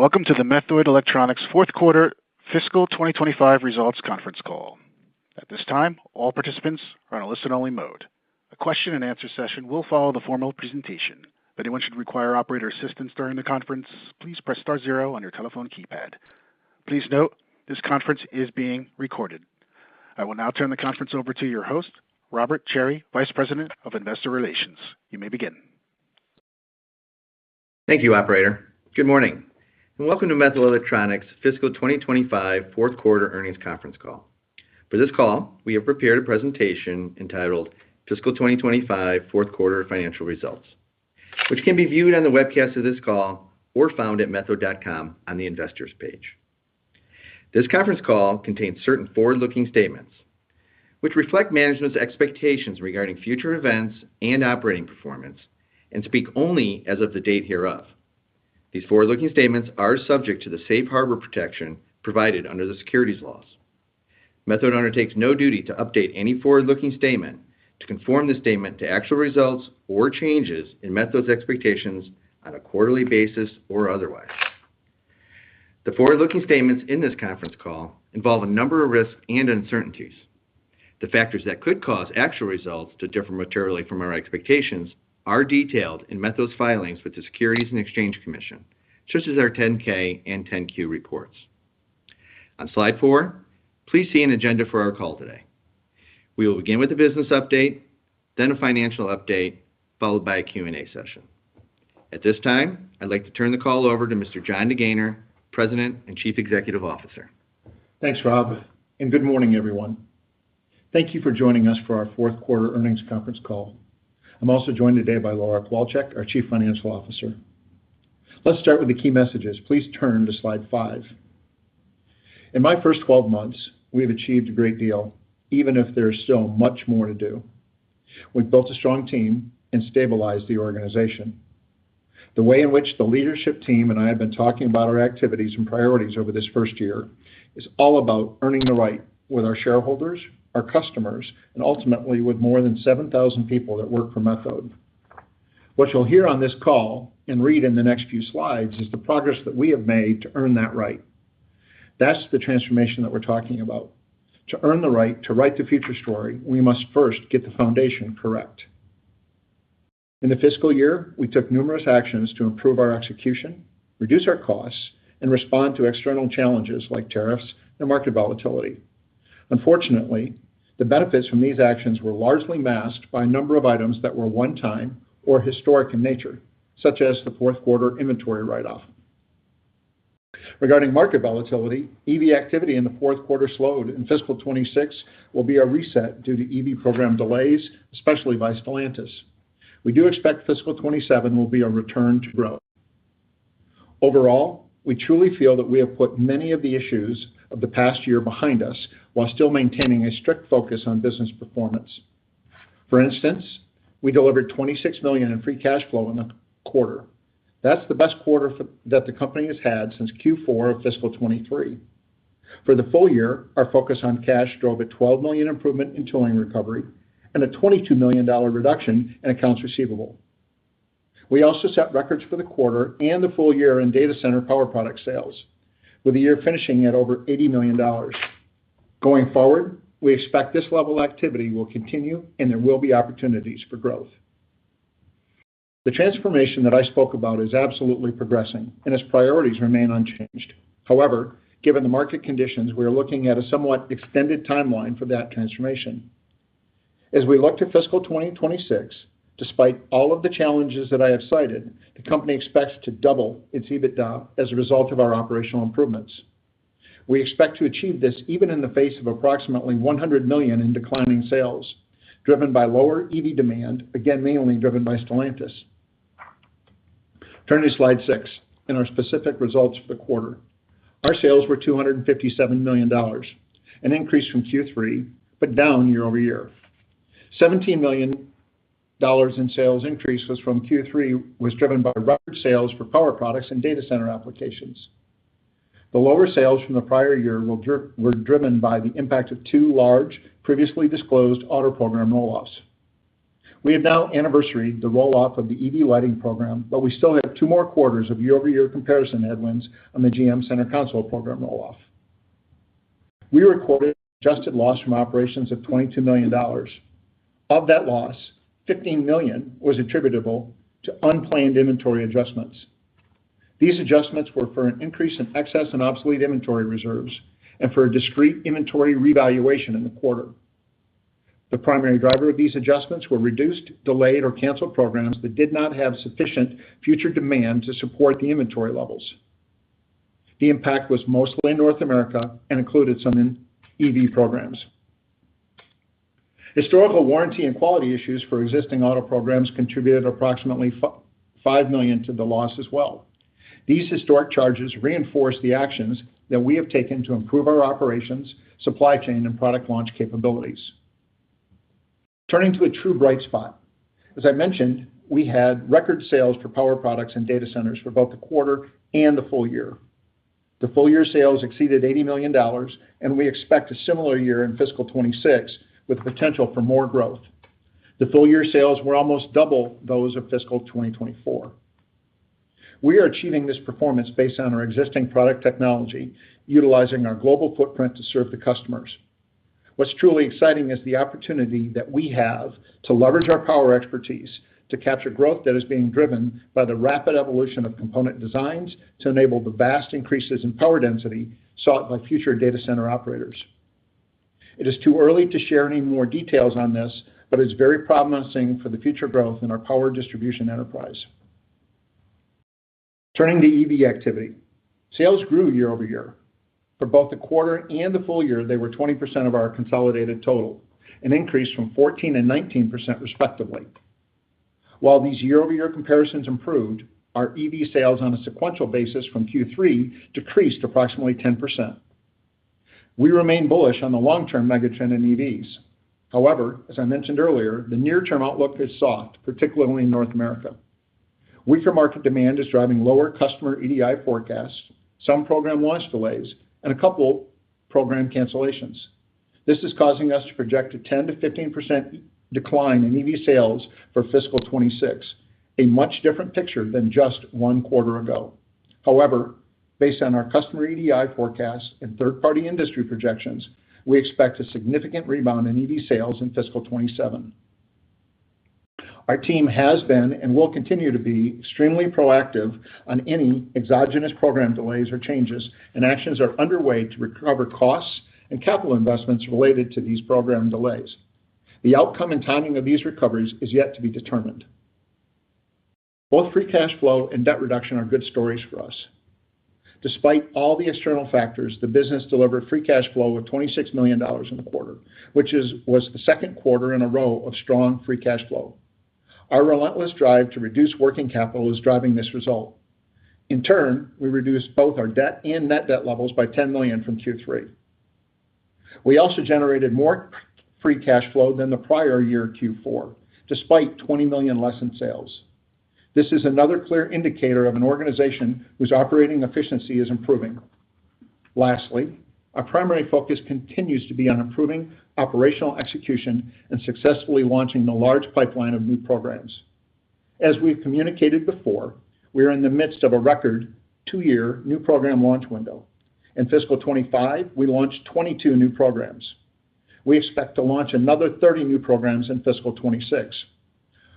Welcome to the Methode Electronics fourth quarter fiscal 2025 results conference call. At this time, all participants are on a listen-only mode. A question-and-answer session will follow the formal presentation. If anyone should require operator assistance during the conference, please press star zero on your telephone keypad. Please note, this conference is being recorded. I will now turn the conference over to your host, Robert Cherry, Vice President of Investor Relations. You may begin. Thank you, Operator. Good morning, and welcome to Methode Electronics fiscal 2025 fourth quarter earnings conference call. For this call, we have prepared a presentation entitled Fiscal 2025 Fourth Quarter Financial Results, which can be viewed on the webcast of this call or found at methode.com on the Investors page. This conference call contains certain forward-looking statements, which reflect management's expectations regarding future events and operating performance, and speak only as of the date hereof. These forward-looking statements are subject to the safe harbor protection provided under the securities laws. Methode undertakes no duty to update any forward-looking statement to conform the statement to actual results or changes in Methode's expectations on a quarterly basis or otherwise. The forward-looking statements in this conference call involve a number of risks and uncertainties. The factors that could cause actual results to differ materially from our expectations are detailed in Methode's filings with the Securities and Exchange Commission, such as our 10-K and 10-Q reports. On slide 4, please see an agenda for our call today. We will begin with a business update, then a financial update, followed by a Q&A session. At this time, I'd like to turn the call over to Mr. John DeGaynor, President and Chief Executive Officer. Thanks, Rob, and good morning, everyone. Thank you for joining us for our fourth quarter earnings conference call. I'm also joined today by Laura Kowalczyk, our Chief Financial Officer. Let's start with the key messages. Please turn to slide 5. In my first 12 months, we have achieved a great deal, even if there is still much more to do. We've built a strong team and stabilized the organization. The way in which the leadership team and I have been talking about our activities and priorities over this first year is all about earning the right with our shareholders, our customers, and ultimately with more than 7,000 people that work for Methode. What you'll hear on this call and read in the next few slides is the progress that we have made to earn that right. That's the transformation that we're talking about. To earn the right to write the future story, we must first get the foundation correct. In the fiscal year, we took numerous actions to improve our execution, reduce our costs, and respond to external challenges like tariffs and market volatility. Unfortunately, the benefits from these actions were largely masked by a number of items that were one-time or historic in nature, such as the fourth quarter inventory write-off. Regarding market volatility, EV activity in the fourth quarter slowed, and fiscal 26 will be a reset due to EV program delays, especially by Stellantis. We do expect fiscal 27 will be a return to growth. Overall, we truly feel that we have put many of the issues of the past year behind us while still maintaining a strict focus on business performance. For instance, we delivered $26 million in free cash flow in the quarter. That's the best quarter that the company has had since Q4 of fiscal 23. For the full year, our focus on cash drove a $12 million improvement in tooling recovery and a $22 million reduction in accounts receivable. We also set records for the quarter and the full year in data center power product sales, with the year finishing at over $80 million. Going forward, we expect this level of activity will continue and there will be opportunities for growth. The transformation that I spoke about is absolutely progressing and its priorities remain unchanged. However, given the market conditions, we are looking at a somewhat extended timeline for that transformation. As we look to fiscal 2026, despite all of the challenges that I have cited, the company expects to double its EBITDA as a result of our operational improvements. We expect to achieve this even in the face of approximately $100 million in declining sales, driven by lower EV demand, again mainly driven by Stellantis. Turn to slide 6 and our specific results for the quarter. Our sales were $257 million, an increase from Q3, but down year over year. $17 million in sales increase was from Q3 was driven by record sales for power products and data center applications. The lower sales from the prior year were driven by the impact of 2 large, previously disclosed auto program roll-offs. We have now anniversaried the roll-off of the EV lighting program, but we still have 2 more quarters of year-over-year comparison headwinds on the GM Center Console program roll-off. We recorded adjusted loss from operations of $22 million. Of that loss, $15 million was attributable to unplanned inventory adjustments. These adjustments were for an increase in excess and obsolete inventory reserves and for a discrete inventory revaluation in the quarter. The primary driver of these adjustments were reduced, delayed, or canceled programs that did not have sufficient future demand to support the inventory levels. The impact was mostly in North America and included some in EV programs. Historical warranty and quality issues for existing auto programs contributed approximately $5 million to the loss as well. These historic charges reinforce the actions that we have taken to improve our operations, supply chain, and product launch capabilities. Turning to a true bright spot. As I mentioned, we had record sales for power products and data centers for both the quarter and the full year. The full year sales exceeded $80 million, and we expect a similar year in fiscal 26 with potential for more growth. The full year sales were almost double those of fiscal 2024. We are achieving this performance based on our existing product technology, utilizing our global footprint to serve the customers. What's truly exciting is the opportunity that we have to leverage our power expertise to capture growth that is being driven by the rapid evolution of component designs to enable the vast increases in power density sought by future data center operators. It is too early to share any more details on this, but it's very promising for the future growth in our power distribution enterprise. Turning to EV activity. Sales grew year over year. For both the quarter and the full year, they were 20% of our consolidated total, an increase from 14% and 19% respectively. While these year-over-year comparisons improved, our EV sales on a sequential basis from Q3 decreased approximately 10%. We remain bullish on the long-term megatrend in EVs. However, as I mentioned earlier, the near-term outlook is soft, particularly in North America. Weaker market demand is driving lower customer EDI forecasts, some program launch delays, and a couple program cancellations. This is causing us to project a 10 to 15% decline in EV sales for fiscal 26, a much different picture than just 1 quarter ago. However, based on our customer EDI forecasts and third-party industry projections, we expect a significant rebound in EV sales in fiscal 27. Our team has been and will continue to be extremely proactive on any exogenous program delays or changes, and actions are underway to recover costs and capital investments related to these program delays. The outcome and timing of these recoveries is yet to be determined. Both free cash flow and debt reduction are good stories for us. Despite all the external factors, the business delivered free cash flow of $26 million in the quarter, which was the second quarter in a row of strong free cash flow. Our relentless drive to reduce working capital is driving this result. In turn, we reduced both our debt and net debt levels by $10 million from Q3. We also generated more free cash flow than the prior year Q4, despite $20 million less in sales. This is another clear indicator of an organization whose operating efficiency is improving. Lastly, our primary focus continues to be on improving operational execution and successfully launching the large pipeline of new programs. As we've communicated before, we are in the midst of a record 2-year new program launch window. In fiscal 25, we launched 22 new programs. We expect to launch another 30 new programs in fiscal 26.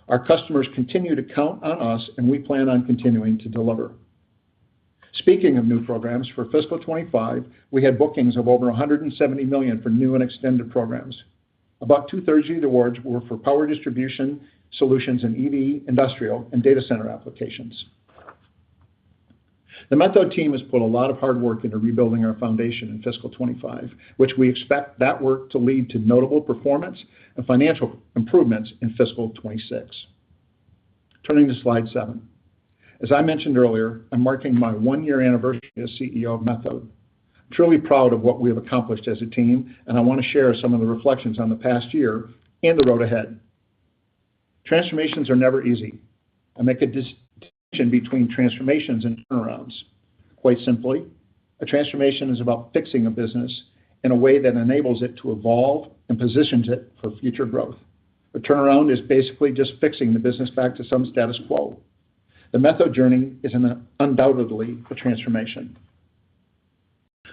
Our customers continue to count on us, and we plan on continuing to deliver. Speaking of new programs, for fiscal 25, we had bookings of over $170 million for new and extended programs. About 2/3 of the awards were for power distribution solutions in EV, industrial, and data center applications. The Methode team has put a lot of hard work into rebuilding our foundation in fiscal 25, which we expect that work to lead to notable performance and financial improvements in fiscal 26. Turning to slide 7. As I mentioned earlier, I'm marking my 1-year anniversary as CEO of Methode. I'm truly proud of what we have accomplished as a team, and I want to share some of the reflections on the past year and the road ahead. Transformations are never easy. I make a distinction between transformations and turnarounds. Quite simply, a transformation is about fixing a business in a way that enables it to evolve and positions it for future growth. A turnaround is basically just fixing the business back to some status quo. The Methode journey is undoubtedly a transformation.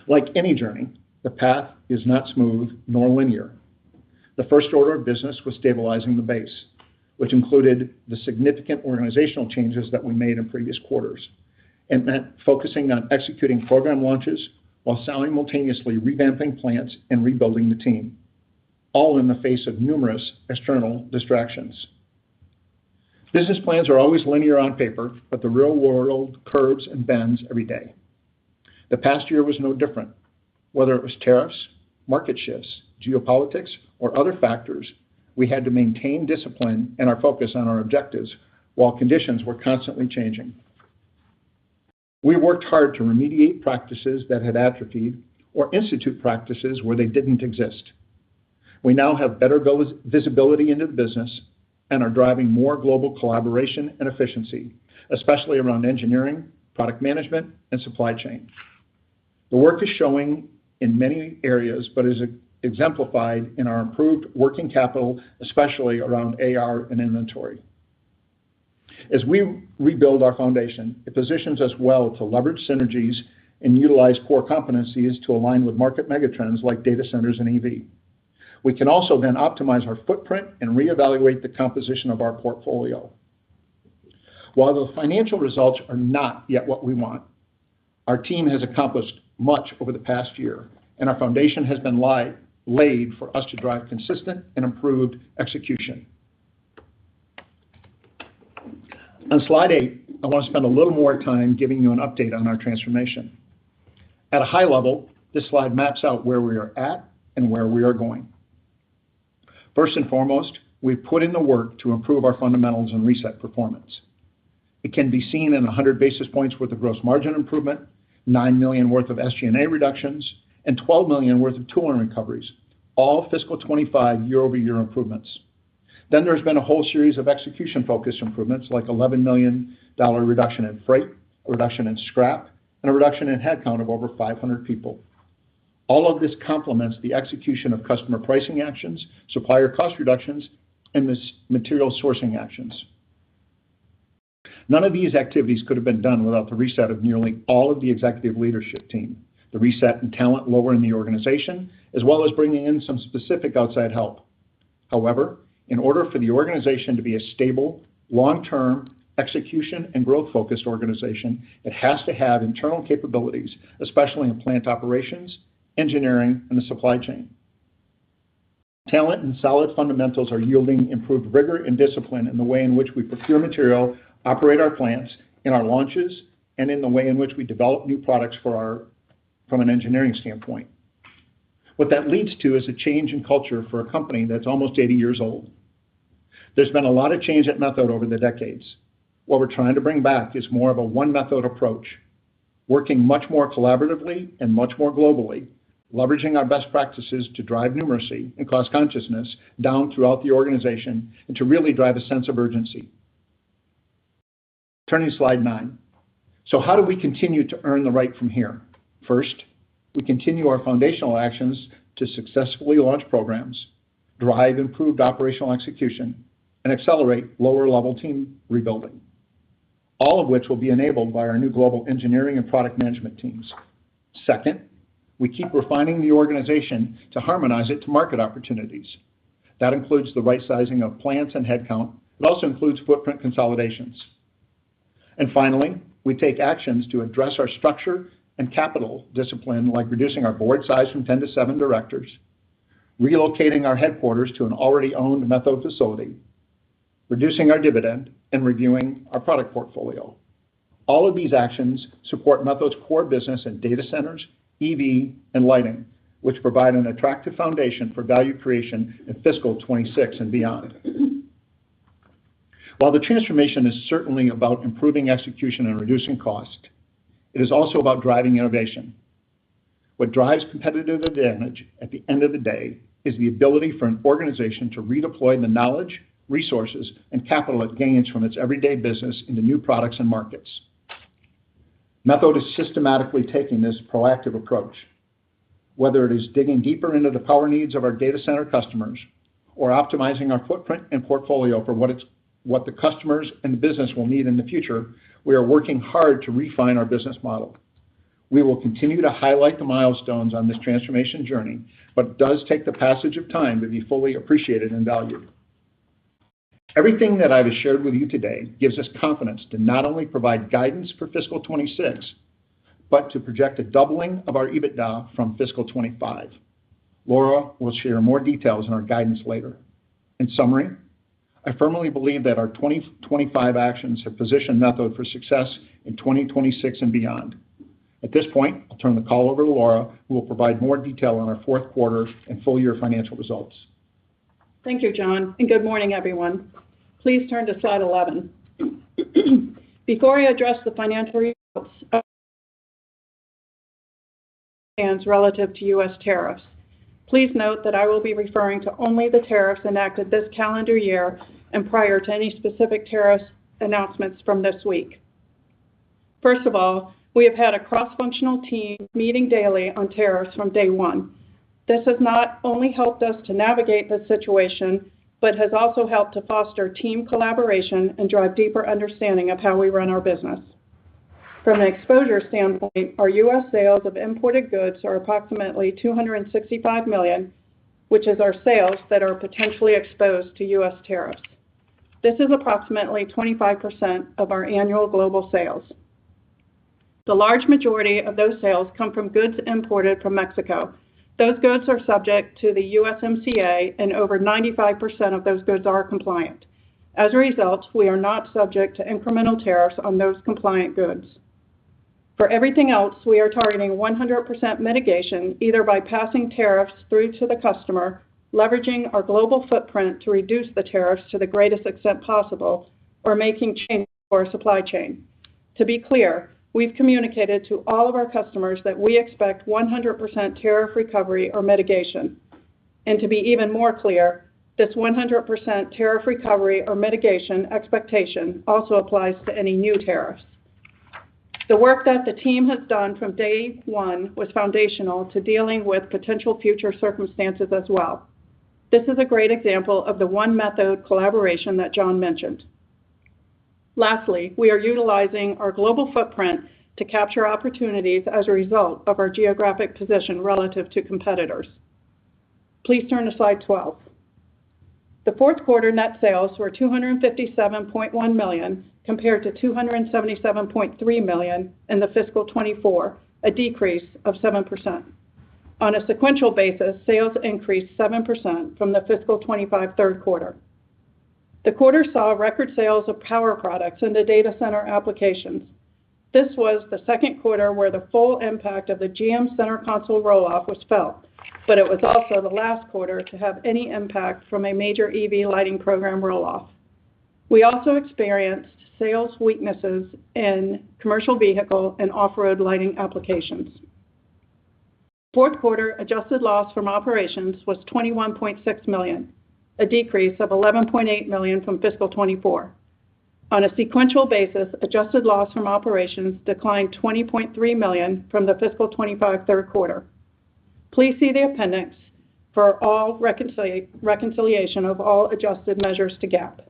Like any journey, the path is not smooth nor linear. The first order of business was stabilizing the base, which included the significant organizational changes that we made in previous quarters, and meant focusing on executing program launches while simultaneously revamping plants and rebuilding the team, all in the face of numerous external distractions. Business plans are always linear on paper, but the real world curves and bends every day. The past year was no different. Whether it was tariffs, market shifts, geopolitics, or other factors, we had to maintain discipline and our focus on our objectives while conditions were constantly changing. We worked hard to remediate practices that had atrophied or institute practices where they didn't exist. We now have better visibility into the business and are driving more global collaboration and efficiency, especially around engineering, product management, and supply chain. The work is showing in many areas, but is exemplified in our improved working capital, especially around AR and inventory. As we rebuild our foundation, it positions us well to leverage synergies and utilize core competencies to align with market megatrends like data centers and EV. We can also then optimize our footprint and reevaluate the composition of our portfolio. While the financial results are not yet what we want, our team has accomplished much over the past year, and our foundation has been laid for us to drive consistent and improved execution. On slide 8, I want to spend a little more time giving you an update on our transformation. At a high level, this slide maps out where we are at and where we are going. First and foremost, we've put in the work to improve our fundamentals and reset performance. It can be seen in 100 basis points worth of gross margin improvement, $9 million worth of SG&A reductions, and $12 million worth of tooling recoveries, all fiscal 25 year-over-year improvements. Then there's been a whole series of execution-focused improvements like $11 million reduction in freight, a reduction in scrap, and a reduction in headcount of over 500 people. All of this complements the execution of customer pricing actions, supplier cost reductions, and material sourcing actions. None of these activities could have been done without the reset of nearly all of the executive leadership team, the reset in talent lower in the organization, as well as bringing in some specific outside help. However, in order for the organization to be a stable, long-term, execution and growth-focused organization, it has to have internal capabilities, especially in plant operations, engineering, and the supply chain. Talent and solid fundamentals are yielding improved rigor and discipline in the way in which we procure material, operate our plants, in our launches, and in the way in which we develop new products from an engineering standpoint. What that leads to is a change in culture for a company that's almost 80 years old. There's been a lot of change at Methode over the decades. What we're trying to bring back is more of a one Methode approach, working much more collaboratively and much more globally, leveraging our best practices to drive numeracy and cost consciousness down throughout the organization and to really drive a sense of urgency. Turning to slide 9. So how do we continue to earn the right from here? First, we continue our foundational actions to successfully launch programs, drive improved operational execution, and accelerate lower-level team rebuilding, all of which will be enabled by our new global engineering and product management teams. Second, we keep refining the organization to harmonize it to market opportunities. That includes the right sizing of plants and headcount. It also includes footprint consolidations. And finally, we take actions to address our structure and capital discipline, like reducing our board size from 10 to 7 directors, relocating our headquarters to an already owned Methode facility, reducing our dividend, and reviewing our product portfolio. All of these actions support Methode's core business in data centers, EV, and lighting, which provide an attractive foundation for value creation in fiscal 26 and beyond. While the transformation is certainly about improving execution and reducing cost, it is also about driving innovation. What drives competitive advantage at the end of the day is the ability for an organization to redeploy the knowledge, resources, and capital it gains from its everyday business into new products and markets. Methode is systematically taking this proactive approach, whether it is digging deeper into the power needs of our data center customers or optimizing our footprint and portfolio for what the customers and the business will need in the future, we are working hard to refine our business model. We will continue to highlight the milestones on this transformation journey, but it does take the passage of time to be fully appreciated and valued. Everything that I've shared with you today gives us confidence to not only provide guidance for fiscal 26, but to project a doubling of our EBITDA from fiscal 25. Laura will share more details in our guidance later. In summary, I firmly believe that our 2025 actions have positioned Methode for success in 2026 and beyond. At this point, I'll turn the call over to Laura, who will provide more detail on our fourth quarter and full year financial results. Thank you, John, and good morning, everyone. Please turn to slide 11. Before I address the financial results, relative to U.S. tariffs, please note that I will be referring to only the tariffs enacted this calendar year and prior to any specific tariff announcements from this week. First of all, we have had a cross-functional team meeting daily on tariffs from day one. This has not only helped us to navigate the situation, but has also helped to foster team collaboration and drive deeper understanding of how we run our business. From an exposure standpoint, our U.S. sales of imported goods are approximately $265 million, which is our sales that are potentially exposed to U.S. tariffs. This is approximately 25% of our annual global sales. The large majority of those sales come from goods imported from Mexico. Those goods are subject to the USMCA, and over 95% of those goods are compliant. As a result, we are not subject to incremental tariffs on those compliant goods. For everything else, we are targeting 100% mitigation, either by passing tariffs through to the customer, leveraging our global footprint to reduce the tariffs to the greatest extent possible, or making changes to our supply chain. To be clear, we've communicated to all of our customers that we expect 100% tariff recovery or mitigation. And to be even more clear, this 100% tariff recovery or mitigation expectation also applies to any new tariffs. The work that the team has done from day one was foundational to dealing with potential future circumstances as well. This is a great example of the One Methode collaboration that John mentioned. Lastly, we are utilizing our global footprint to capture opportunities as a result of our geographic position relative to competitors. Please turn to slide 12. The fourth quarter net sales were $257.1 million compared to $277.3 million in the fiscal 24, a decrease of 7%. On a sequential basis, sales increased 7% from the fiscal 25 third quarter. The quarter saw record sales of power products into data center applications. This was the second quarter where the full impact of the GM center console roll-off was felt, but it was also the last quarter to have any impact from a major EV lighting program roll-off. We also experienced sales weaknesses in commercial vehicle and off-road lighting applications. Fourth quarter adjusted loss from operations was $21.6 million, a decrease of $11.8 million from fiscal 24. On a sequential basis, adjusted loss from operations declined $20.3 million from the fiscal 25 third quarter. Please see the appendix for all reconciliation of all adjusted measures to GAAP.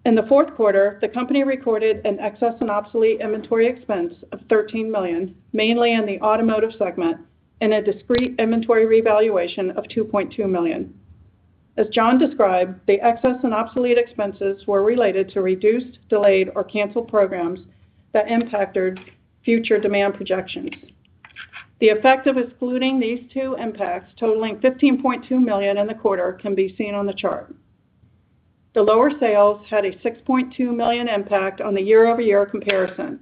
In the fourth quarter, the company recorded an excess and obsolete inventory expense of $13 million, mainly in the automotive segment, and a discrete inventory revaluation of $2.2 million. As John described, the excess and obsolete expenses were related to reduced, delayed, or canceled programs that impacted future demand projections. The effect of excluding these two impacts, totaling $15.2 million in the quarter, can be seen on the chart. The lower sales had a $6.2 million impact on the year-over-year comparison.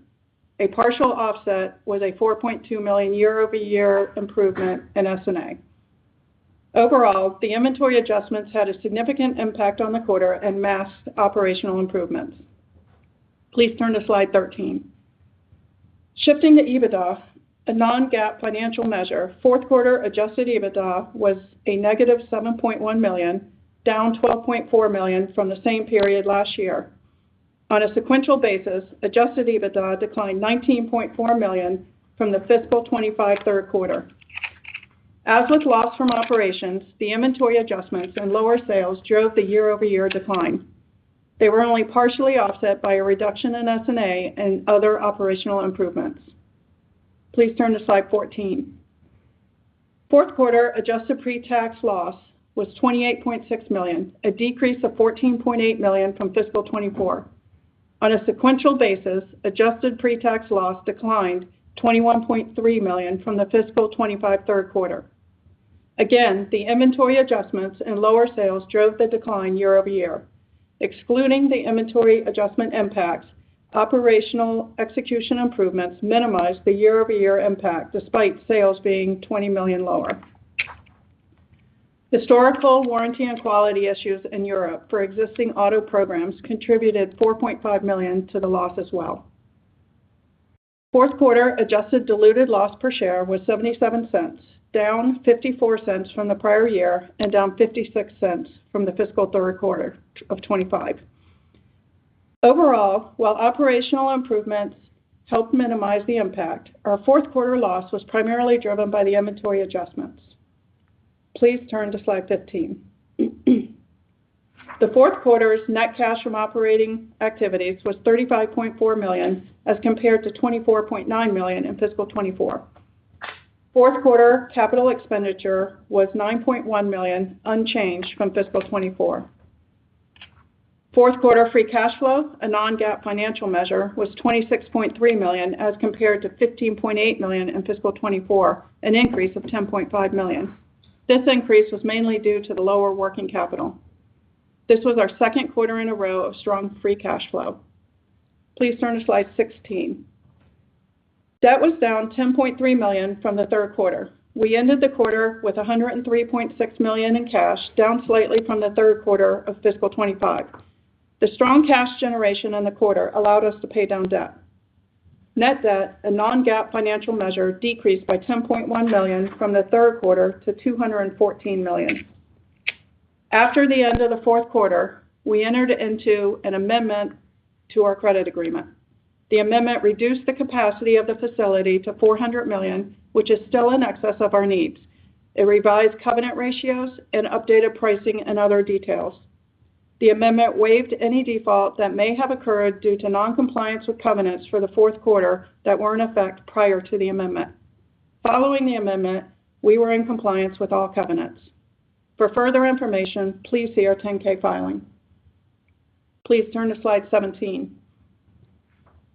A partial offset was a $4.2 million year-over-year improvement in S&A. Overall, the inventory adjustments had a significant impact on the quarter and masked operational improvements. Please turn to slide 13. Shifting to EBITDA, a non-GAAP financial measure, fourth quarter adjusted EBITDA was a negative $7.1 million, down $12.4 million from the same period last year. On a sequential basis, adjusted EBITDA declined $19.4 million from the fiscal 25 third quarter. As with loss from operations, the inventory adjustments and lower sales drove the year-over-year decline. They were only partially offset by a reduction in S&A and other operational improvements. Please turn to slide 14. Fourth quarter adjusted pre-tax loss was $28.6 million, a decrease of $14.8 million from fiscal 24. On a sequential basis, adjusted pre-tax loss declined $21.3 million from the fiscal 25 third quarter. Again, the inventory adjustments and lower sales drove the decline year over year. Excluding the inventory adjustment impacts, operational execution improvements minimized the year-over-year impact despite sales being $20 million lower. Historical warranty and quality issues in Europe for existing auto programs contributed $4.5 million to the loss as well. Fourth quarter adjusted diluted loss per share was 77 cents, down 54 cents from the prior year and down 56 cents from the fiscal third quarter of 25. Overall, while operational improvements helped minimize the impact, our fourth quarter loss was primarily driven by the inventory adjustments. Please turn to slide 15. The fourth quarter's net cash from operating activities was $35.4 million as compared to $24.9 million in fiscal 24. Fourth quarter capital expenditure was $9.1 million, unchanged from fiscal 24. Fourth quarter free cash flow, a non-GAAP financial measure, was $26.3 million as compared to $15.8 million in fiscal 24, an increase of $10.5 million. This increase was mainly due to the lower working capital. This was our second quarter in a row of strong free cash flow. Please turn to slide 16. Debt was down $10.3 million from the third quarter. We ended the quarter with $103.6 million in cash, down slightly from the third quarter of fiscal 25. The strong cash generation in the quarter allowed us to pay down debt. Net debt, a non-GAAP financial measure, decreased by $10.1 million from the third quarter to $214 million. After the end of the fourth quarter, we entered into an amendment to our credit agreement. The amendment reduced the capacity of the facility to $400 million, which is still in excess of our needs. It revised covenant ratios and updated pricing and other details. The amendment waived any default that may have occurred due to noncompliance with covenants for the fourth quarter that were in effect prior to the amendment. Following the amendment, we were in compliance with all covenants. For further information, please see our 10-K filing. Please turn to slide 17.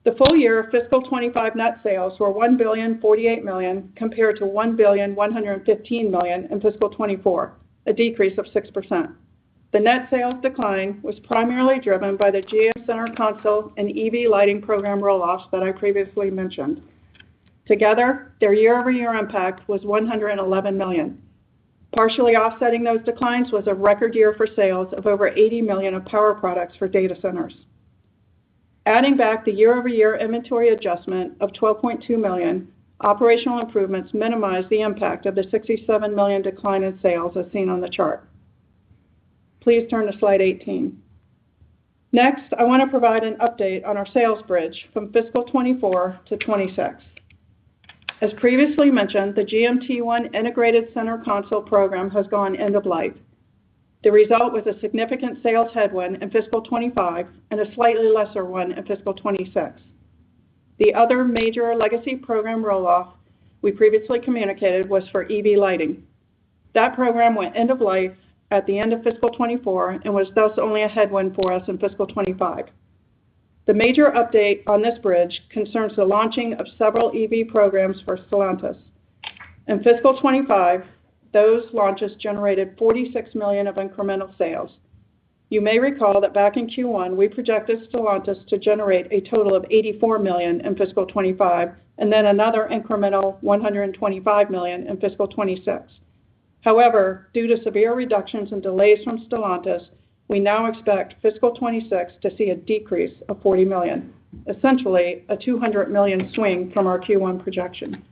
The full year fiscal 25 net sales were $1,048 million compared to $1,115 million in fiscal 24, a decrease of 6%. The net sales decline was primarily driven by the GM Center Console and EV lighting program roll-offs that I previously mentioned. Together, their year-over-year impact was $111 million. Partially offsetting those declines was a record year for sales of over $80 million of power products for data centers. Adding back the year-over-year inventory adjustment of $12.2 million, operational improvements minimized the impact of the $67 million decline in sales as seen on the chart. Please turn to slide 18. Next, I want to provide an update on our sales bridge from fiscal 24 to 26. As previously mentioned, the GMT1 Integrated Center Console program has gone end of life. The result was a significant sales headwind in fiscal 25 and a slightly lesser one in fiscal 26. The other major legacy program roll-off we previously communicated was for EV lighting. That program went end of life at the end of fiscal 24 and was thus only a headwind for us in fiscal 25. The major update on this bridge concerns the launching of several EV programs for Stellantis. In fiscal 25, those launches generated $46 million of incremental sales. You may recall that back in Q1, we projected Stellantis to generate a total of $84 million in fiscal 25 and then another incremental $125 million in fiscal 26. However, due to severe reductions and delays from Stellantis, we now expect fiscal 26 to see a decrease of $40 million, essentially a $200 million swing from our Q1 projection.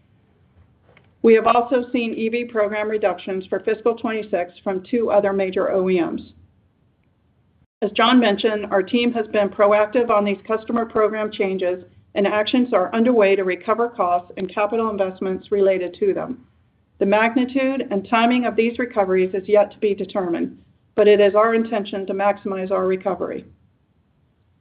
We have also seen EV program reductions for fiscal 26 from two other major OEMs. As John mentioned, our team has been proactive on these customer program changes, and actions are underway to recover costs and capital investments related to them. The magnitude and timing of these recoveries is yet to be determined, but it is our intention to maximize our recovery.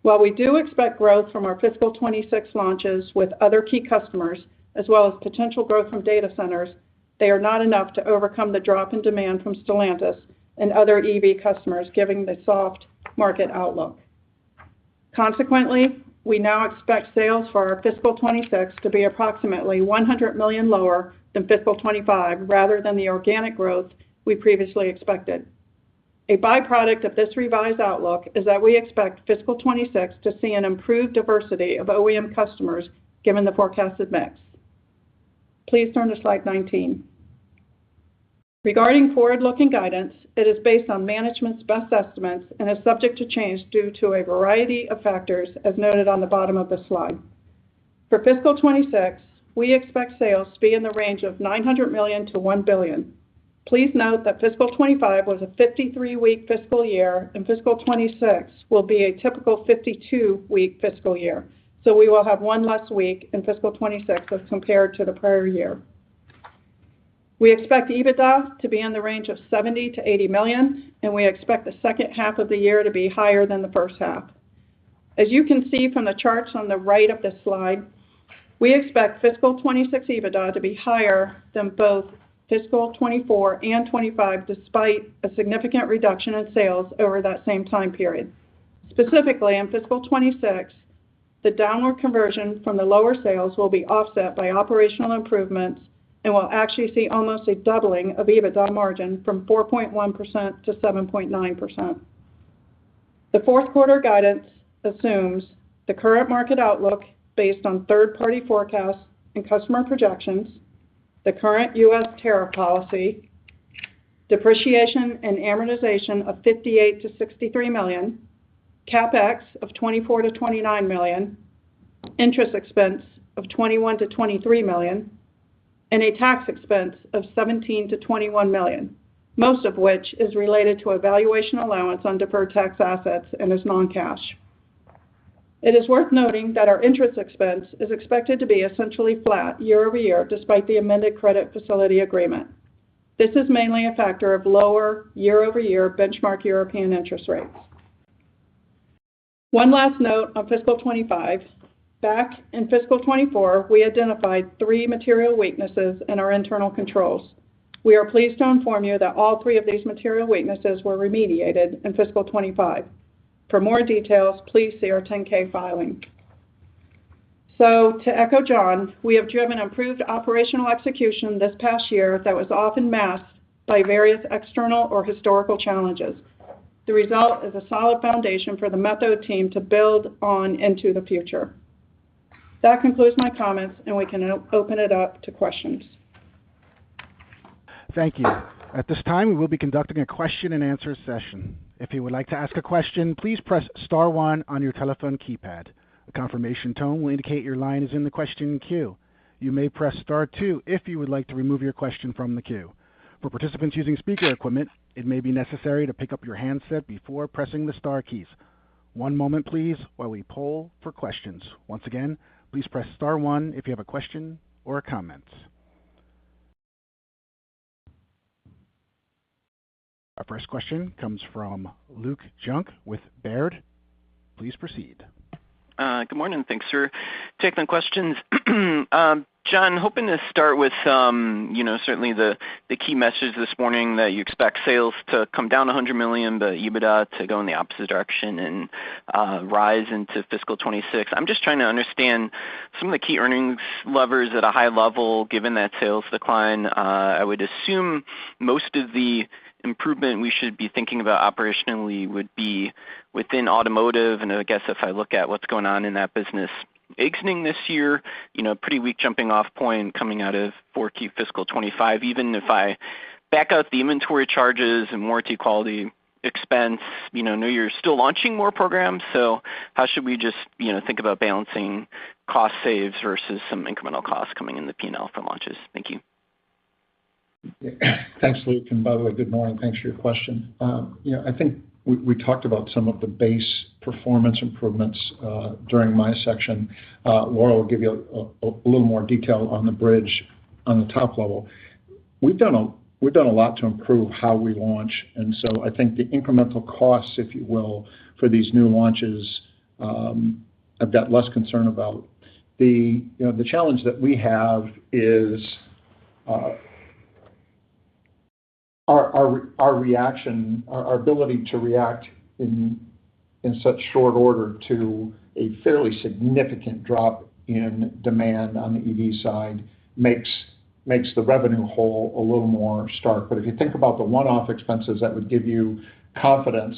While we do expect growth from our fiscal 26 launches with other key customers, as well as potential growth from data centers, they are not enough to overcome the drop in demand from Stellantis and other EV customers, given the soft market outlook. Consequently, we now expect sales for our fiscal 26 to be approximately $100 million lower than fiscal 25, rather than the organic growth we previously expected. A byproduct of this revised outlook is that we expect fiscal 26 to see an improved diversity of OEM customers given the forecasted mix. Please turn to slide 19. Regarding forward-looking guidance, it is based on management's best estimates and is subject to change due to a variety of factors as noted on the bottom of the slide. For fiscal 26, we expect sales to be in the range of $900 million to $1 billion. Please note that fiscal 25 was a 53-week fiscal year, and fiscal 26 will be a typical 52-week fiscal year. So we will have one less week in fiscal 26 as compared to the prior year. We expect EBITDA to be in the range of $70 to $80 million, and we expect the second half of the year to be higher than the first half. As you can see from the charts on the right of this slide, we expect fiscal 26 EBITDA to be higher than both fiscal 24 and 25, despite a significant reduction in sales over that same time period. Specifically, in fiscal 26, the downward conversion from the lower sales will be offset by operational improvements and will actually see almost a doubling of EBITDA margin from 4.1% to 7.9%. The fourth quarter guidance assumes the current market outlook based on third-party forecasts and customer projections, the current U.S. tariff policy, depreciation and amortization of $58 to $63 million, CapEx of $24 to $29 million, interest expense of $21 to $23 million, and a tax expense of $17 to $21 million, most of which is related to a valuation allowance on deferred tax assets and is non-cash. It is worth noting that our interest expense is expected to be essentially flat year over year despite the amended credit facility agreement. This is mainly a factor of lower year-over-year benchmark European interest rates. One last note on fiscal 25. Back in fiscal 24, we identified 3 material weaknesses in our internal controls. We are pleased to inform you that all 3 of these material weaknesses were remediated in fiscal 25. For more details, please see our 10-K filing. So, to echo John, we have driven improved operational execution this past year that was often masked by various external or historical challenges. The result is a solid foundation for the Methode team to build on into the future. That concludes my comments, and we can open it up to questions. Thank you. At this time, we will be conducting a question and answer session. If you would like to ask a question, please press star 1 on your telephone keypad. A confirmation tone will indicate your line is in the question queue. You may press star 2 if you would like to remove your question from the queue. For participants using speaker equipment, it may be necessary to pick up your handset before pressing the star keys. One moment, please, while we poll for questions. Once again, please press star 1 if you have a question or a comment. Our first question comes from Luke Junk with Baird. Please proceed. Good morning. Thanks for taking the questions. John, hoping to start with, certainly the key message this morning that you expect sales to come down $100 million, but EBITDA to go in the opposite direction and rise into fiscal 26. I'm just trying to understand some of the key earnings levers at a high level, given that sales decline. I would assume most of the improvement we should be thinking about operationally would be within automotive. And I guess if I look at what's going on in that business exiting this year, pretty weak jumping off point coming out of 4Q fiscal 25. Even if I back out the inventory charges and warranty quality expense, know you're still launching more programs. So how should we just, think about balancing cost saves versus some incremental costs coming in the P&L for launches? Thank you. Thanks, Luke. And by the way, good morning. Thanks for your question. I think we talked about some of the base performance improvements during my section. Laura will give you a little more detail on the bridge on the top level. we've done a lot to improve how we launch, and so I think the incremental costs, if you will, for these new launches, I've got less concern about. The challenge that we have is our reaction, our ability to react in such short order to a fairly significant drop in demand on the EV side makes the revenue hole a little more stark. But if you think about the one-off expenses that would give you confidence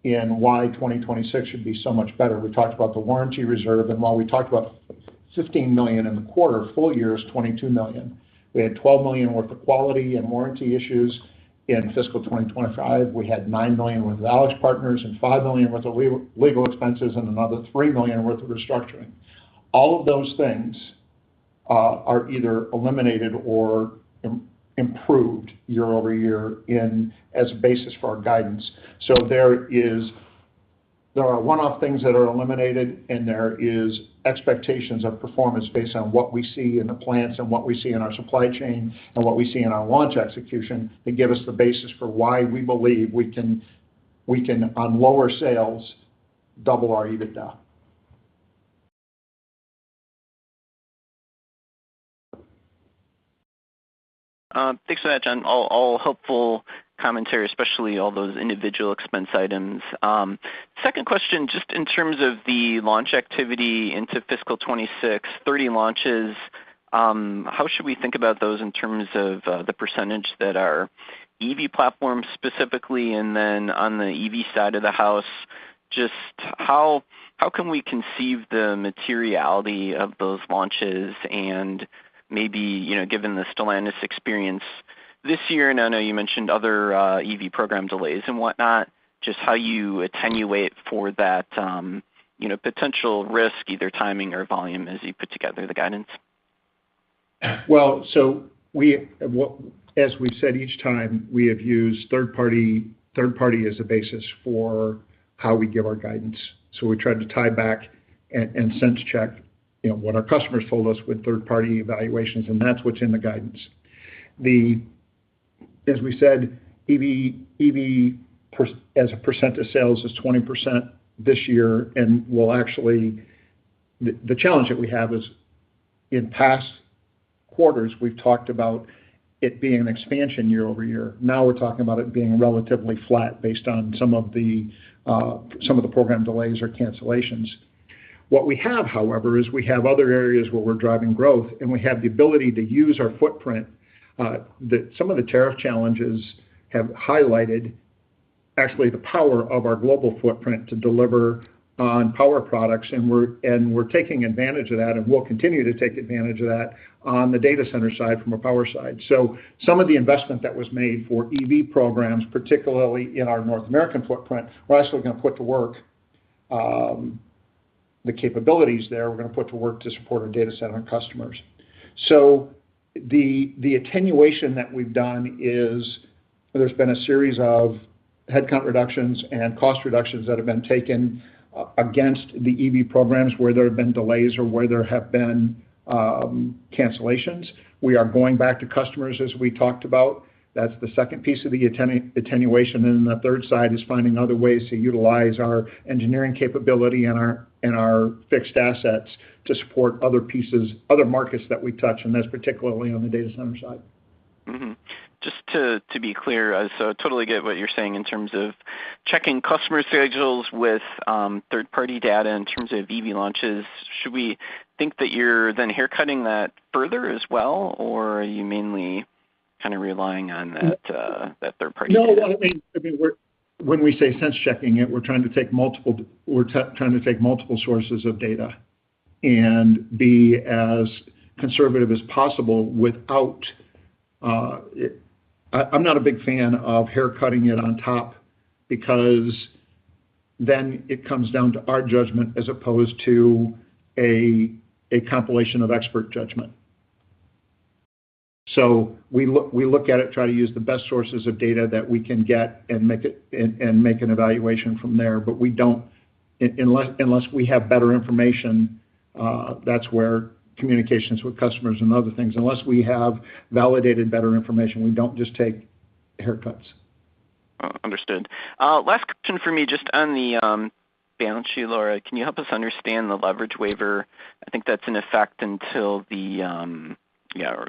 in why 2026 should be so much better, we talked about the warranty reserve, and while we talked about $15 million in the quarter, full year is $22 million. We had $12 million worth of quality and warranty issues in fiscal 2025. We had $9 million worth of AlixPartners and $5 million worth of legal expenses and another $3 million worth of restructuring. All of those things are either eliminated or improved year over year as a basis for our guidance. So there are one-off things that are eliminated, and there is expectations of performance based on what we see in the plants and what we see in our supply chain and what we see in our launch execution that give us the basis for why we believe we can on lower sales double our EBITDA. Thanks for that, John. All helpful commentary, especially all those individual expense items. Second question, just in terms of the launch activity into fiscal 26, 30 launches, how should we think about those in terms of the percentage that are EV platforms specifically, and then on the EV side of the house, just how can we conceive the materiality of those launches, and maybe, given the Stellantis experience this year, and I know you mentioned other EV program delays and whatnot, just how you attenuate for that, potential risk, either timing or volume, as you put together the guidance? Well, so as we've said each time, we have used third party as a basis for how we give our guidance. So we tried to tie back and sense check, what our customers told us with third party evaluations, and that's what's in the guidance. As we said, EV as a percent of sales is 20% this year, and will actually, the challenge that we have is in past quarters, we've talked about it being an expansion year over year. Now we're talking about it being relatively flat based on some of the program delays or cancellations. What we have, however, is we have other areas where we're driving growth, and we have the ability to use our footprint. Some of the tariff challenges have highlighted actually the power of our global footprint to deliver on power products, and we're taking advantage of that, and we'll continue to take advantage of that on the data center side from a power side. So some of the investment that was made for EV programs, particularly in our North American footprint, we're actually going to put to work the capabilities there. We're going to put to work to support our data center customers. So the attenuation that we've done is there's been a series of headcount reductions and cost reductions that have been taken against the EV programs where there have been delays or where there have been cancellations. We are going back to customers, as we talked about. That's the second piece of the attenuation. And then the third side is finding other ways to utilize our engineering capability and our fixed assets to support other markets that we touch, and that's particularly on the data center side. Mm-hmm. Just to be clear, so I totally get what you're saying in terms of checking customer schedules with third-party data in terms of EV launches. Should we think that you're then haircutting that further as well, or are you mainly kind of relying on that third-party data? No, I mean, when we say sense checking it, we're trying to take multiple sources of data and be as conservative as possible without. I'm not a big fan of haircutting it on top, because then it comes down to our judgment as opposed to a compilation of expert judgment. So we look at it, try to use the best sources of data that we can get and make an evaluation from there. But we don't, unless we have better information, that's where communications with customers and other things. Unless we have validated better information, we don't just take haircuts. Understood. Last question for me, just on the balance sheet, Laura. Can you help us understand the leverage waiver? I think that's in effect until the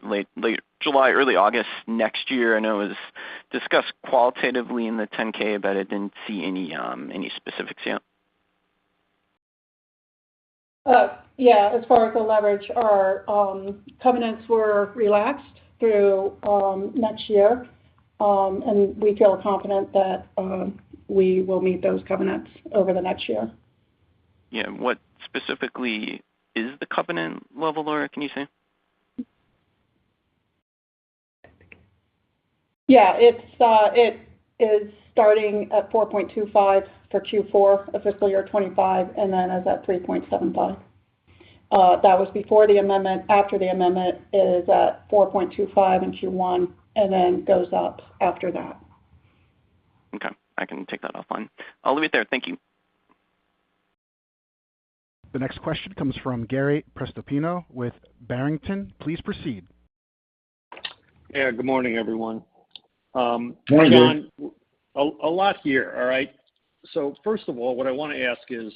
late July, early August next year. I know it was discussed qualitatively in the 10-K, but I didn't see any specifics yet. As far as the leverage, our covenants were relaxed through next year, and we feel confident that we will meet those covenants over the next year. Yeah, what specifically is the covenant level, Laura? Can you say? Yeah, it is starting at 4.25 for Q4 of fiscal year 25, and then is at 3.75. That was before the amendment. After the amendment, it is at 4.25 in Q1, and then goes up after that. Okay, I can take that offline. I'll leave it there. Thank you. The next question comes from Gary Prestopino with Barrington. Please proceed. Yeah, good morning, everyone. Morning, John, a lot here, all right? So first of all, what I want to ask is,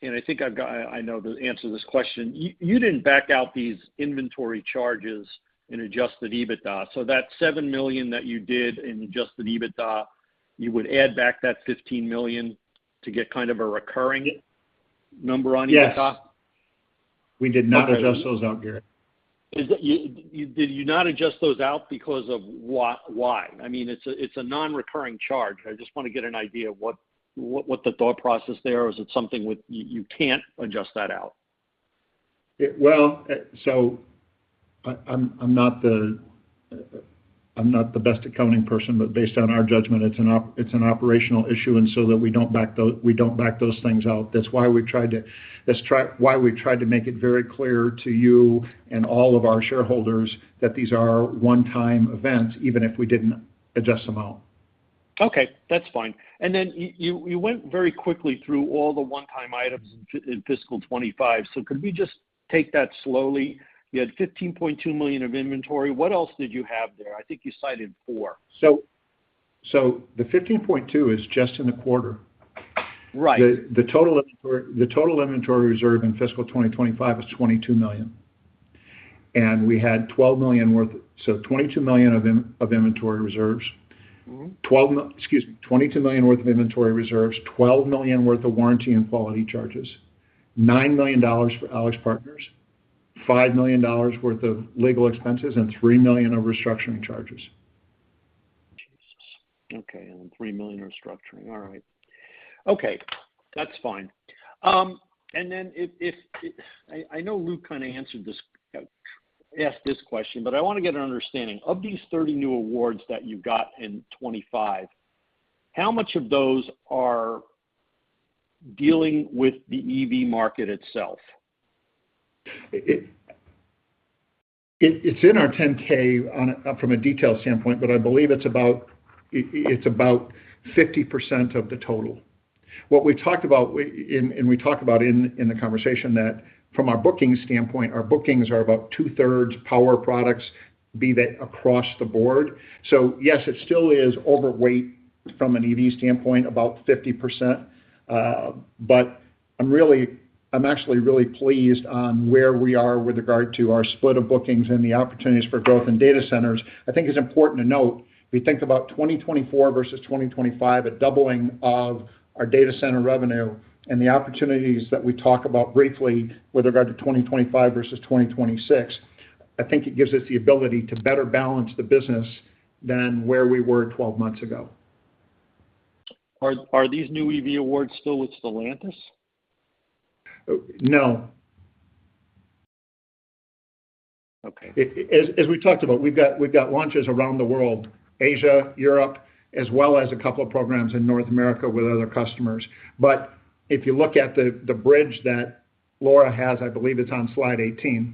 and I think I know the answer to this question, you didn't back out these inventory charges in adjusted EBITDA. So that $7 million that you did in adjusted EBITDA, you would add back that $15 million to get kind of a recurring number on EBITDA? Yes. We did not adjust those out, Gary. Did you not adjust those out because of why? I mean, it's a non-recurring charge. I just want to get an idea of what the thought process there is. It something with you can't adjust that out? So I'm not the best accounting person, but based on our judgment, it's an operational issue, and so that we don't back those things out. That's why we tried to make it very clear to you and all of our shareholders that these are one-time events, even if we didn't adjust them out. Okay, that's fine. And then you went very quickly through all the one-time items in fiscal 25. So could we just take that slowly? You had $15.2 million of inventory. What else did you have there? I think you cited 4. So the 15.2 is just in the quarter. Right. The total inventory reserve in fiscal 2025 is $22 million, and we had $12 million worth. So $22 million of inventory reserves. Mm-hmm. $22 million worth of inventory reserves, $12 million worth of warranty and quality charges, $9 million for AlixPartners, $5 million worth of legal expenses, and $3 million of restructuring charges. Jesus. Okay, and $3 million restructuring. All right. Okay, that's fine. And then if I know Luke kind of asked this question, but I want to get an understanding of these 30 new awards that you got in 25. How much of those are dealing with the EV market itself? It's in our 10K from a detail standpoint, but I believe it's about 50% of the total. What we talked about, and we talked about in the conversation, that from our booking standpoint, our bookings are about 2/3 power products, be that across the board. So yes, it still is overweight from an EV standpoint, about 50%. But I'm actually really pleased on where we are with regard to our split of bookings and the opportunities for growth in data centers. I think it's important to note, if we think about 2024 versus 2025, a doubling of our data center revenue, and the opportunities that we talk about briefly with regard to 2025 versus 2026, I think it gives us the ability to better balance the business than where we were 12 months ago. Are these new EV awards still with Stellantis? No. Okay. As we talked about, we've got launches around the world, Asia, Europe, as well as a couple of programs in North America with other customers. But if you look at the bridge that Laura has, I believe it's on slide 18.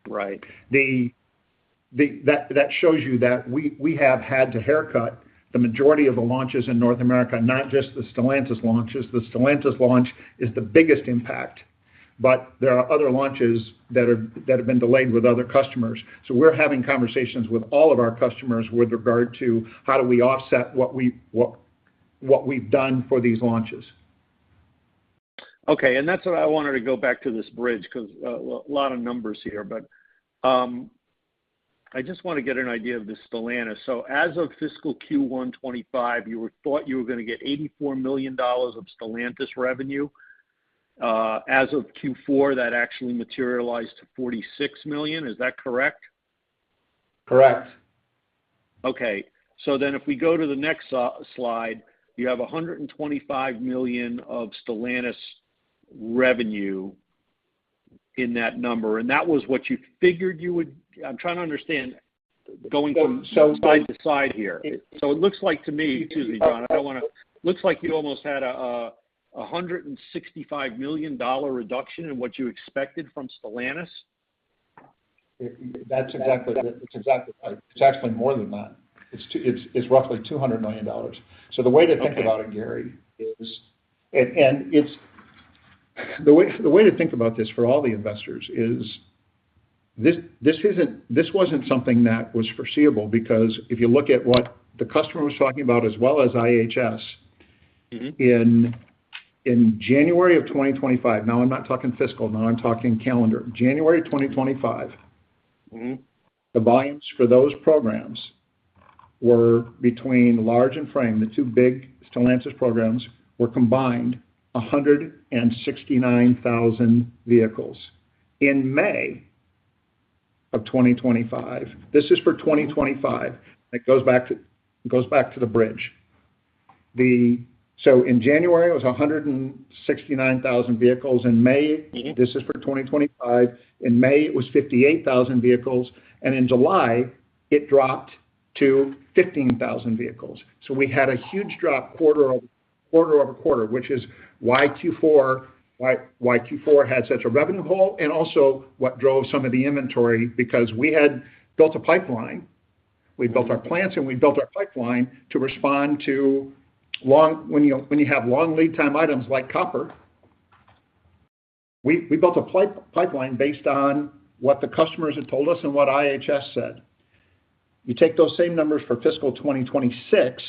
Right. That shows you that we have had to haircut the majority of the launches in North America, not just the Stellantis launches. The Stellantis launch is the biggest impact. but there are other launches that have been delayed with other customers. So we're having conversations with all of our customers with regard to how do we offset what we've done for these launches. Okay, and that's what I wanted to go back to this bridge, because a lot of numbers here, but I just want to get an idea of the Stellantis. So as of fiscal Q1 25, you thought you were going to get $84 million of Stellantis revenue. As of Q4, that actually materialized to $46 million. Is that correct? Correct. Okay, so then if we go to the next slide, you have $125 million of Stellantis revenue in that number, and that was what you figured you would. I'm trying to understand going from side to side here. So it looks like to me, excuse me, John, I don't want to. Looks like you almost had a $165 million reduction in what you expected from Stellantis. That's exactly right. It's actually more than that. It's roughly $200 million. So the way to think about it, Gary, is, and it's the way to think about this for all the investors is this wasn't something that was foreseeable, because if you look at what the customer was talking about as well as IHS in January of 2025. Now I'm not talking fiscal. Now I'm talking calendar. January 2025. The volumes for those programs were between large and frame. The two big Stellantis programs were combined 169,000 vehicles. In May of 2025, this is for 2025. It goes back to the bridge. So in January it was 169,000 vehicles. In May, this is for 2025. In May it was 58,000 vehicles, and in July it dropped to 15,000 vehicles. So we had a huge drop quarter over quarter, which is why Q4 had such a revenue hole, and also what drove some of the inventory, because we had built a pipeline. We built our plants and we built our pipeline to respond to when you have long lead time items like copper. We built a pipeline based on what the customers had told us and what IHS said. You take those same numbers for fiscal 2026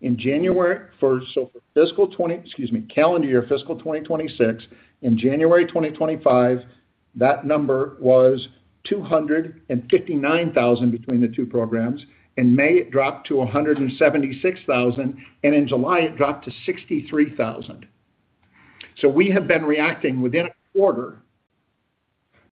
in January for calendar year fiscal 2026. In January 2025, that number was 259,000 between the two programs. In May, it dropped to 176,000, and in July, it dropped to 63,000. So we have been reacting within a quarter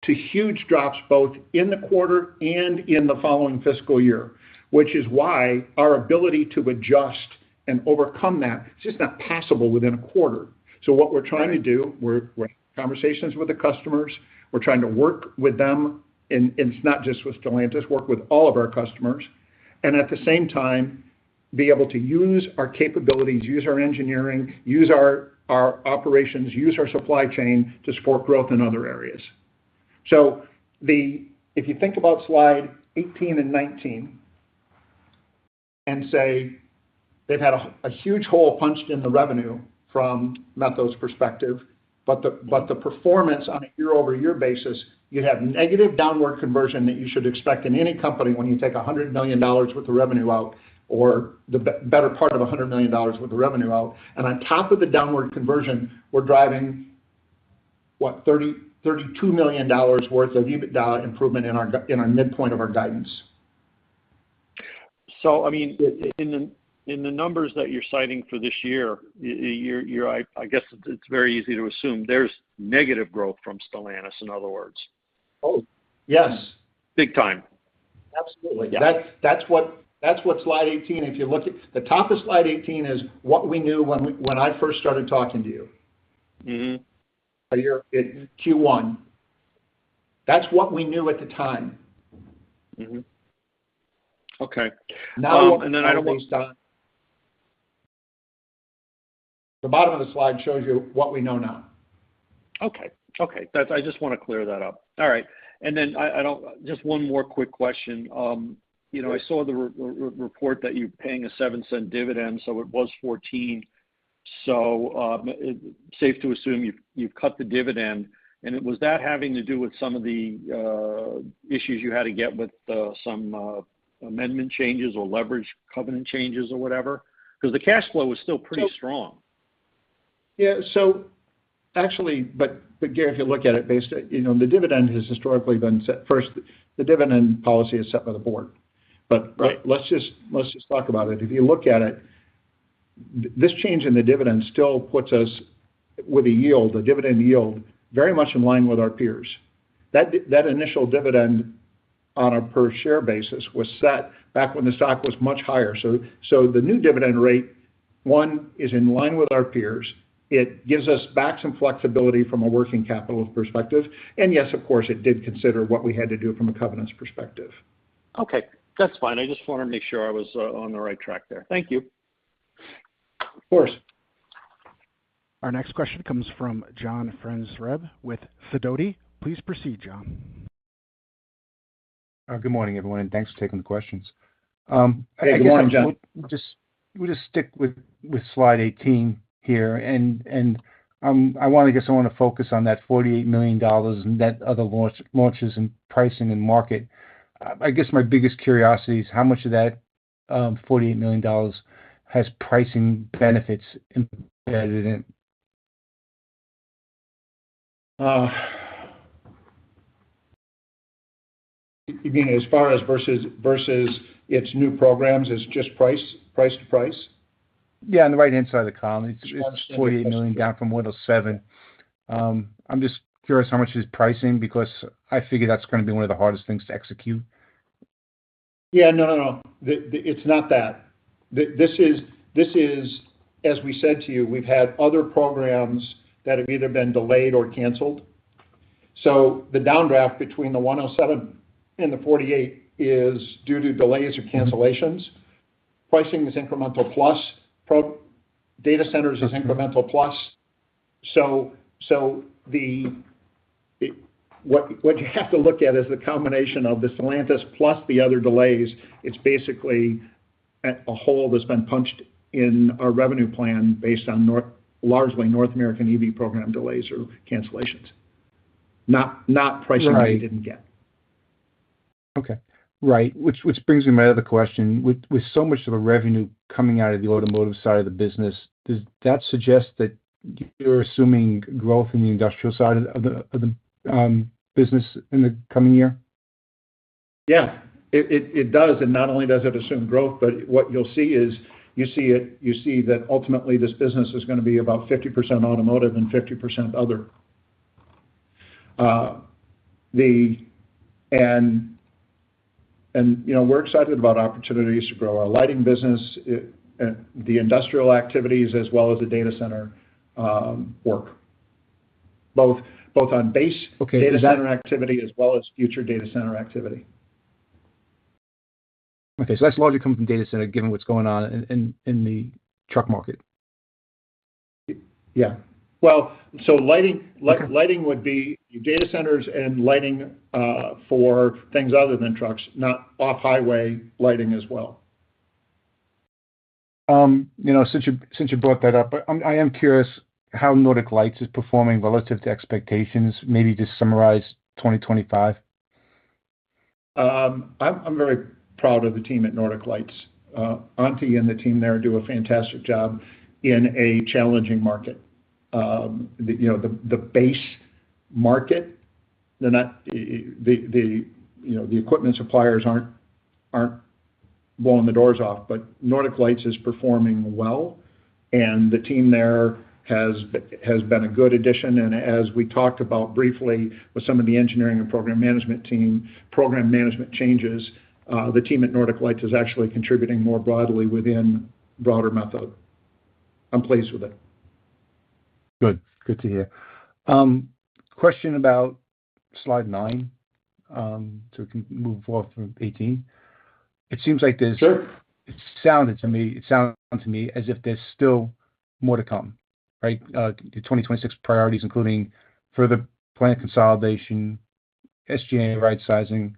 to huge drops both in the quarter and in the following fiscal year, which is why our ability to adjust and overcome that is just not possible within a quarter. So what we're trying to do, we're in conversations with the customers. We're trying to work with them, and it's not just with Stellantis, work with all of our customers, and at the same time, be able to use our capabilities, use our engineering, use our operations, use our supply chain to support growth in other areas. So if you think about slide 18 and 19 and say they've had a huge hole punched in the revenue from Methode's perspective, but the performance on a year-over-year basis, you have negative downward conversion that you should expect in any company when you take $100 million worth of revenue out, or the better part of $100 million worth of revenue out. And on top of the downward conversion, we're driving, $32 million worth of EBITDA improvement in our midpoint of our guidance. So, I mean, in the numbers that you're citing for this year, I guess it's very easy to assume there's negative growth from Stellantis, in other words. Oh, yes. Big time. Absolutely. Yeah. That's what slide 18, if you look at the top of slide 18, is what we knew when I first started talking to you. A year in Q1. That's what we knew at the time. Okay. Now, and then I don't want. The bottom of the slide shows you what we know now. Okay. I just want to clear that up. All right. And then just one more quick question. I saw the report that you're paying a 7-cent dividend, so it was 14. So it's safe to assume you've cut the dividend. was that having to do with some of the issues you had to get with some amendment changes or leverage covenant changes or whatever? Because the cash flow was still pretty strong. Yeah. So actually, but Gary, if you look at it, the dividend has historically been set first. The dividend policy is set by the board. But right. let's just talk about it. If you look at it, this change in the dividend still puts us with a dividend yield, very much in line with our peers. That initial dividend on a per share basis was set back when the stock was much higher. So the new dividend rate, one, is in line with our peers. It gives us back some flexibility from a working capital perspective. And yes, of course, it did consider what we had to do from a covenants perspective. Okay, that's fine. I just want to make sure I was on the right track there. Thank you. Of course. Our next question comes from John Franzreb with Sidoti. Please proceed, John. Good morning, everyone, and thanks for taking the questions. Hey, good morning, John. We'll just stick with slide 18 here, and I want to focus on that $48 million and that other launches and pricing and market. I guess my biggest curiosity is how much of that $48 million has pricing benefits embedded in. You mean as far as versus its new programs, it's just price to price? Yeah, on the right-hand side of the column, it's 48 million down from 107. I'm just curious how much is pricing, because I figure that's going to be one of the hardest things to execute. Yeah, no. It's not that. This is, as we said to you, we've had other programs that have either been delayed or canceled. So the downdraft between the 107 and the 48 is due to delays or cancellations. Pricing is incremental plus. Data centers is incremental plus. So what you have to look at is the combination of the Stellantis plus the other delays. It's basically a hole that's been punched in our revenue plan based on largely North American EV program delays or cancellations, not pricing that we didn't get. Okay, right. Which brings me to my other question. With so much of the revenue coming out of the automotive side of the business, does that suggest that you're assuming growth in the industrial side of the business in the coming year? Yeah, it does, and not only does it assume growth, but what you'll see is you see that ultimately this business is going to be about 50% automotive and 50% other. And we're excited about opportunities to grow our lighting business, the industrial activities, as well as the data center work, both on base data center activity as well as future data center activity. Okay, so that's largely coming from data center, given what's going on in the truck market. Yeah. Well, so lighting would be data centers and lighting for things other than trucks, not off-highway lighting as well. Since you brought that up, I am curious how Nordic Lights is performing relative to expectations. Maybe just summarize 2025. I'm very proud of the team at Nordic Lights. Auntie and the team there do a fantastic job in a challenging market. The base market, they're not the equipment suppliers aren't blowing the doors off, but Nordic Lights is performing well, and the team there has been a good addition. And as we talked about briefly with some of the engineering and program management changes, the team at Nordic Lights is actually contributing more broadly within broader Methode. I'm pleased with it. Good to hear. Question about slide 9, so we can move forward from 18. It seems like there's. Sure. It sounded to me as if there's still more to come, right? The 2026 priorities, including further plant consolidation, SG&A right sizing,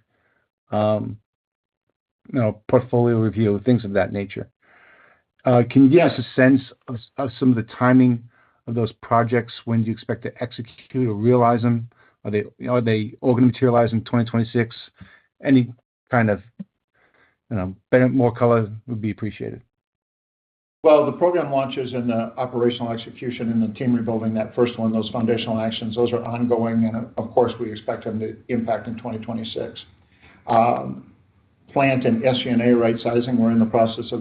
portfolio review, things of that nature. Can you give us a sense of some of the timing of those projects? When do you expect to execute or realize them? Are they all going to materialize in 2026? Any kind of, better, more color would be appreciated. Well, the program launches and the operational execution and the team rebuilding, that first one, those foundational actions, those are ongoing, and of course, we expect them to impact in 2026. Plant and SG&A right sizing, we're in the process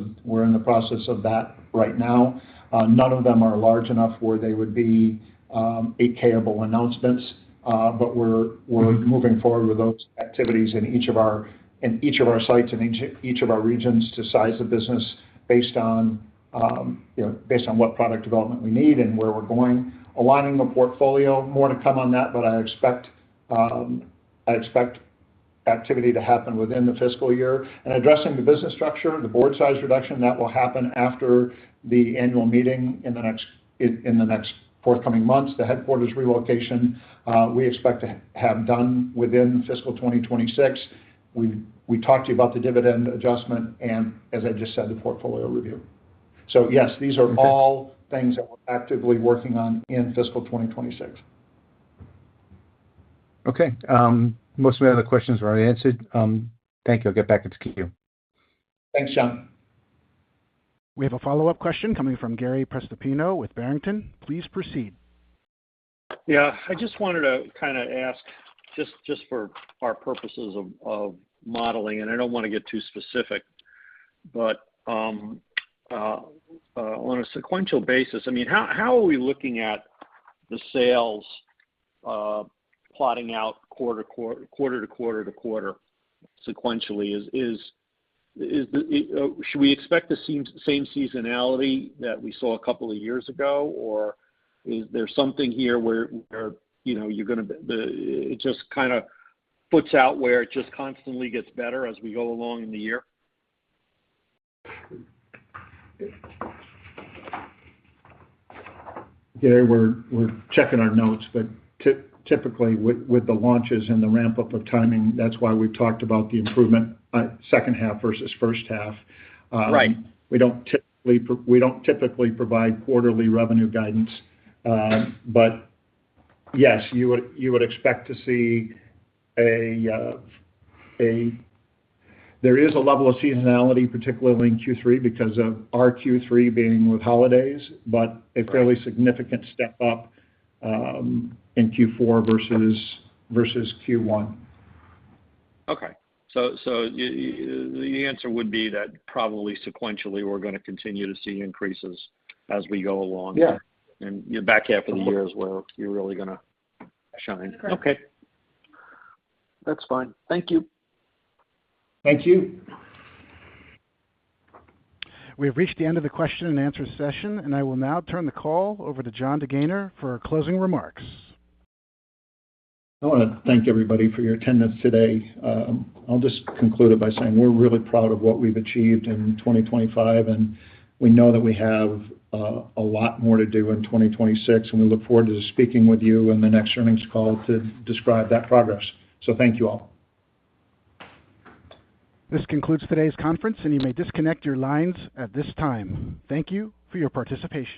of that right now. None of them are large enough where they would be 8K-able announcements, but we're moving forward with those activities in each of our sites and each of our regions to size the business based on what product development we need and where we're going. Aligning the portfolio, more to come on that, but I expect activity to happen within the fiscal year. And addressing the business structure, the board size reduction, that will happen after the annual meeting in the next forthcoming months. The headquarters relocation, we expect to have done within fiscal 2026. We talked to you about the dividend adjustment and, as I just said, the portfolio review. So yes, these are all things that we're actively working on in fiscal 2026. Okay. Most of my other questions were already answered. Thank you. I'll get back into queue. Thanks, John. We have a follow-up question coming from Gary Prestopino with Barrington. Please proceed. Yeah, I just wanted to kind of ask, just for our purposes of modeling, and I don't want to get too specific, but on a sequential basis, I mean, how are we looking at the sales plotting out quarter to quarter sequentially? Should we expect the same seasonality that we saw a couple of years ago, or is there something here where you're going to it just kind of puts out where it just constantly gets better as we go along in the year? Gary, we're checking our notes, but typically with the launches and the ramp up of timing, that's why we've talked about the improvement second half versus first half. Right. We don't typically provide quarterly revenue guidance, but yes, you would expect to see there is a level of seasonality, particularly in Q3, because of our Q3 being with holidays, but a fairly significant step up in Q4 versus Q1. Okay. So the answer would be that probably sequentially we're going to continue to see increases as we go along. Yeah. And the back half of the year is where you're really going to shine. Okay. That's fine. Thank you. Thank you. We have reached the end of the question and answer session, and I will now turn the call over to Jon DeGaynor for closing remarks. I want to thank everybody for your attendance today. I'll just conclude it by saying we're really proud of what we've achieved in 2025, and we know that we have a lot more to do in 2026, and we look forward to speaking with you in the next earnings call to describe that progress. So thank you all. This concludes today's conference, and you may disconnect your lines at this time. Thank you for your participation.